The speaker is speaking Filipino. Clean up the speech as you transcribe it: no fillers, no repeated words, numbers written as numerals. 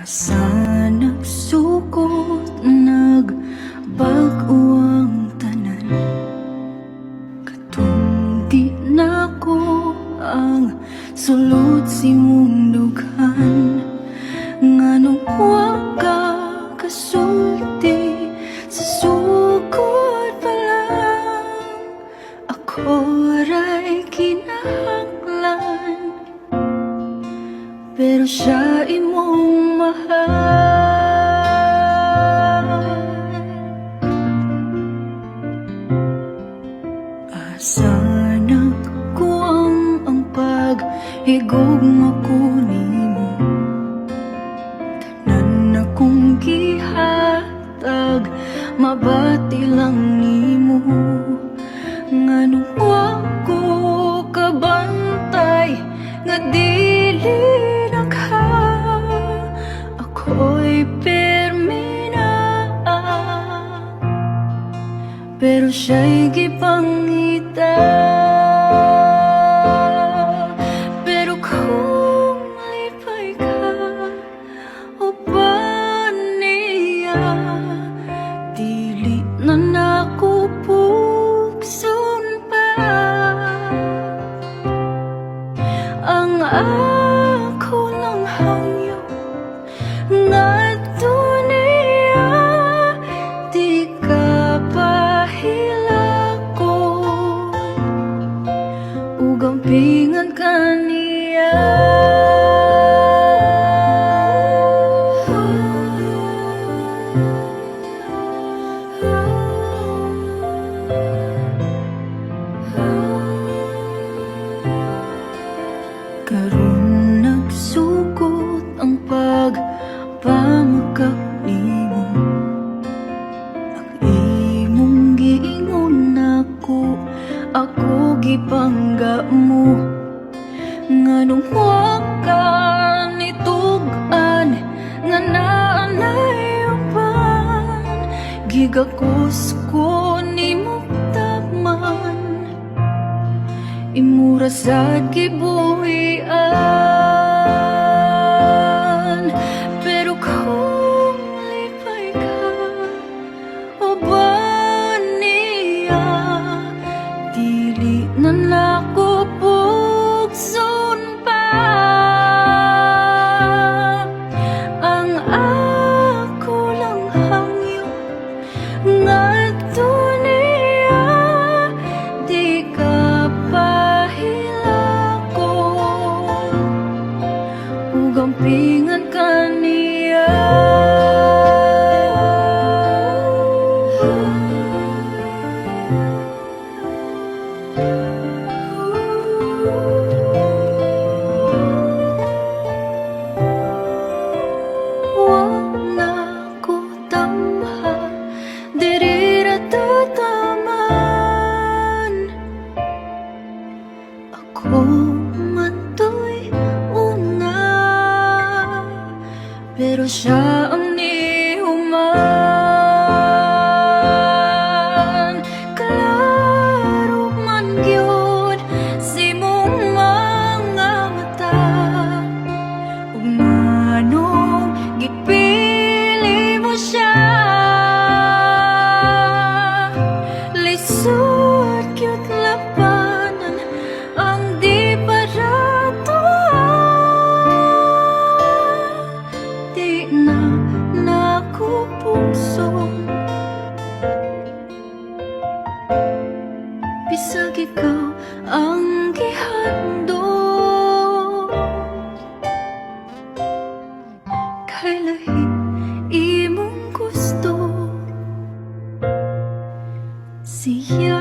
Asa nagsukot, nagbag-o ang tanan. Katong di na ko ang sulod si mong dughan. Nganong wa ka kasulti sa sukot pa lang. Ako ray kinahanglan, pero siya imong mahal. Asa nagkuwang ang paghigugma ko nimo. Tanan akong gihatag, mabati lang nimo. Nganong wa ko kabantay nga dili ako'y pirmi na, pero siya'y gipangita. Pero kung lipay ka o ba niya, dili na nako pugson pa. Ang ako lang hangyo ngadto niya, di ka pahilakon, ug ampingan ka niya. Karon nagsugod ang pagpamakak nimo. Ang imong giingon ako gipangga mo. Nganong wa ka nitug-an nga naanay uban. Gigakos ko nimo taman, imura sad gibuhian. Pero kung lipay ka o ba niya, dili na nako pugson pa. Ang ako lang hangyo ngadto niya, di ka gampingan ka niya. Wa na ko tamha, diri ra tataman. Ako pero siya ang nihuman. Klaro man gyud si mong mga mata, ug manong gipili mo siya. Lisod gyud labanan ang di barato. Na nako puso, bisag ikaw ang gihandog. Kay lahi imong gusto, siya